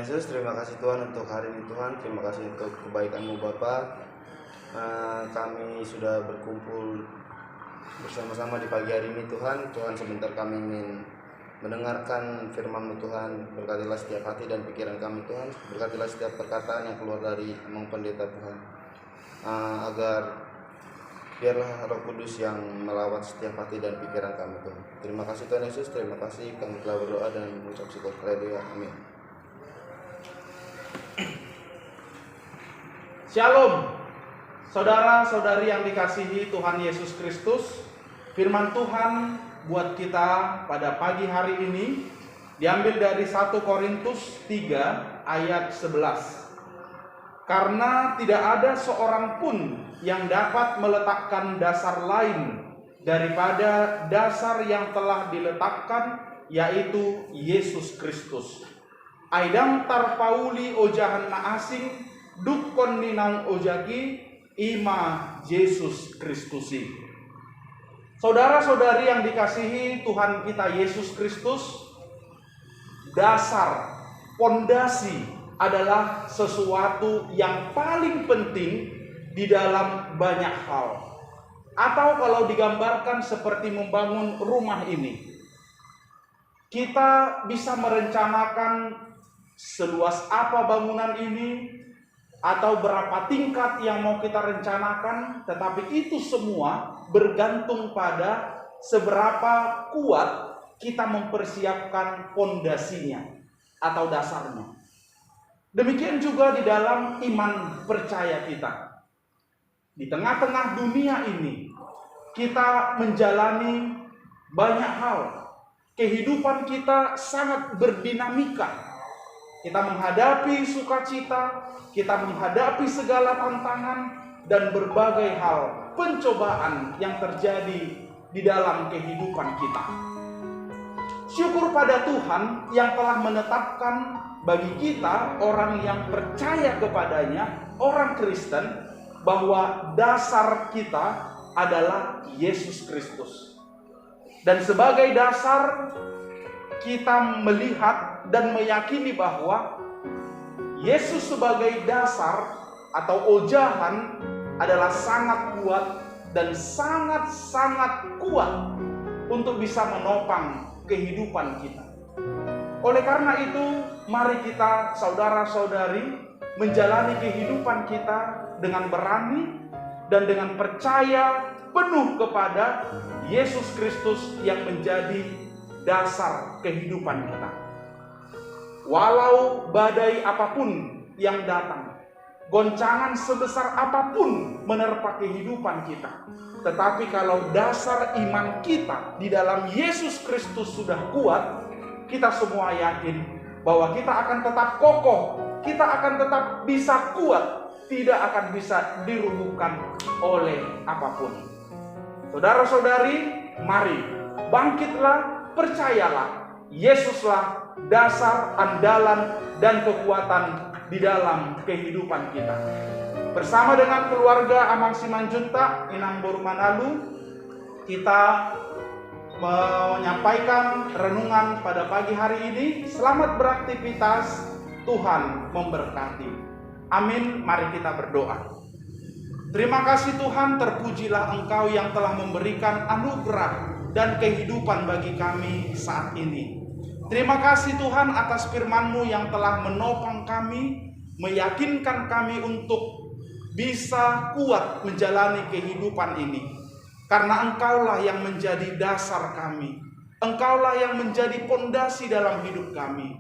Yesus, terima kasih Tuhan untuk hari ini Tuhan. Terima kasih untuk kebaikan-Mu Bapa. Kami sudah berkumpul bersama-sama di pagi hari ini Tuhan. Tuhan, sebentar kami ingin mendengarkan firman-Mu Tuhan. Berkatilah setiap hati dan pikiran kami Tuhan. Berkatilah setiap perkataan yang keluar dari Emang Pendeta Tuhan. Agar biarlah Roh Kudus yang melawat setiap hati dan pikiran kami Tuhan. Terima kasih Tuhan Yesus, terima kasih. Kami telah berdoa dan mengucap syukur. Haleluya, amin. Shalom, saudara-saudari yang dikasihi Tuhan Yesus Kristus. Firman Tuhan buat kita pada pagi hari ini diambil dari 1 Korintus 3 ayat 11. Karena tidak ada seorang pun yang dapat meletakkan dasar lain daripada dasar yang telah diletakkan, yaitu Yesus Kristus. Aidang tarpauli ojahan na asing dukon ninang ojaki ima Yesus Kristusi. Saudara-saudari yang dikasihi Tuhan kita Yesus Kristus, dasar, pondasi adalah sesuatu yang paling penting di dalam banyak hal. Atau kalau digambarkan seperti membangun rumah ini, kita bisa merencanakan seluas apa bangunan ini, atau berapa tingkat yang mau kita rencanakan, tetapi itu semua bergantung pada seberapa kuat kita mempersiapkan pondasinya atau dasarnya. Demikian juga di dalam iman percaya kita. Di tengah-tengah dunia ini, kita menjalani banyak hal. Kehidupan kita sangat berdinamika. Kita menghadapi sukacita, kita menghadapi segala tantangan dan berbagai hal pencobaan yang terjadi di dalam kehidupan kita. Syukur pada Tuhan yang telah menetapkan bagi kita orang yang percaya kepadanya, orang Kristen, bahwa dasar kita adalah Yesus Kristus. Dan sebagai dasar kita melihat dan meyakini bahwa Yesus sebagai dasar atau ojahan adalah sangat kuat dan sangat-sangat kuat untuk bisa menopang kehidupan kita. Oleh karena itu, mari kita saudara-saudari menjalani kehidupan kita dengan berani dan dengan percaya penuh kepada Yesus Kristus yang menjadi dasar kehidupan kita. Walau badai apapun yang datang, goncangan sebesar apapun menerpa kehidupan kita, tetapi kalau dasar iman kita di dalam Yesus Kristus sudah kuat, kita semua yakin bahwa kita akan tetap kokoh, kita akan tetap bisa kuat, tidak akan bisa dirubuhkan oleh apapun. Saudara-saudari, mari bangkitlah, percayalah, Yesuslah dasar, andalan, dan kekuatan di dalam kehidupan kita. Bersama dengan keluarga Amang Simanjuntak, Inang Boru Manalu, kita menyampaikan renungan pada pagi hari ini. Selamat beraktivitas, Tuhan memberkati. Amin, mari kita berdoa. Terima kasih Tuhan, terpujilah Engkau yang telah memberikan anugerah dan kehidupan bagi kami saat ini. Terima kasih Tuhan atas firman-Mu yang telah menopang kami, meyakinkan kami untuk bisa kuat menjalani kehidupan ini. Karena Engkaulah yang menjadi dasar kami. Engkaulah yang menjadi pondasi dalam hidup kami.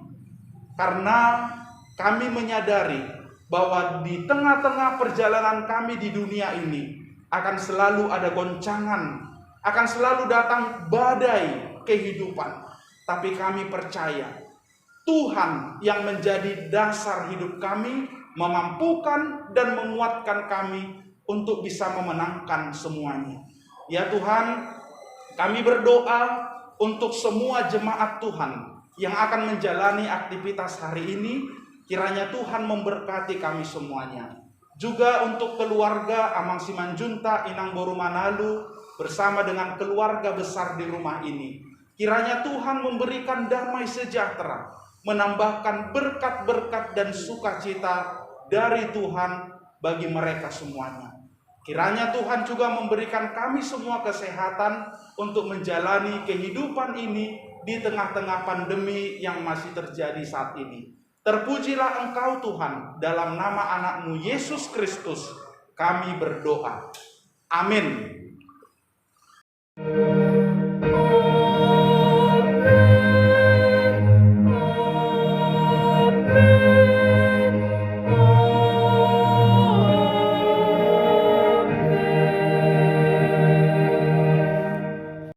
Karena kami menyadari bahwa di tengah-tengah perjalanan kami di dunia ini akan selalu ada goncangan, akan selalu datang badai kehidupan. Tapi kami percaya Tuhan yang menjadi dasar hidup kami memampukan dan menguatkan kami untuk bisa memenangkan semuanya. Ya Tuhan, kami berdoa untuk semua jemaat Tuhan yang akan menjalani aktivitas hari ini. Kiranya Tuhan memberkati kami semuanya. Juga untuk keluarga Amang Simanjuntak, Inang Boru Manalu, bersama dengan keluarga besar di rumah ini. Kiranya Tuhan memberikan damai sejahtera, menambahkan berkat-berkat dan sukacita dari Tuhan bagi mereka semuanya. Kiranya Tuhan juga memberikan kami semua kesehatan untuk menjalani kehidupan ini di tengah-tengah pandemi yang masih terjadi saat ini. Terpujilah Engkau Tuhan, dalam nama anak-Mu Yesus Kristus kami berdoa. Amin.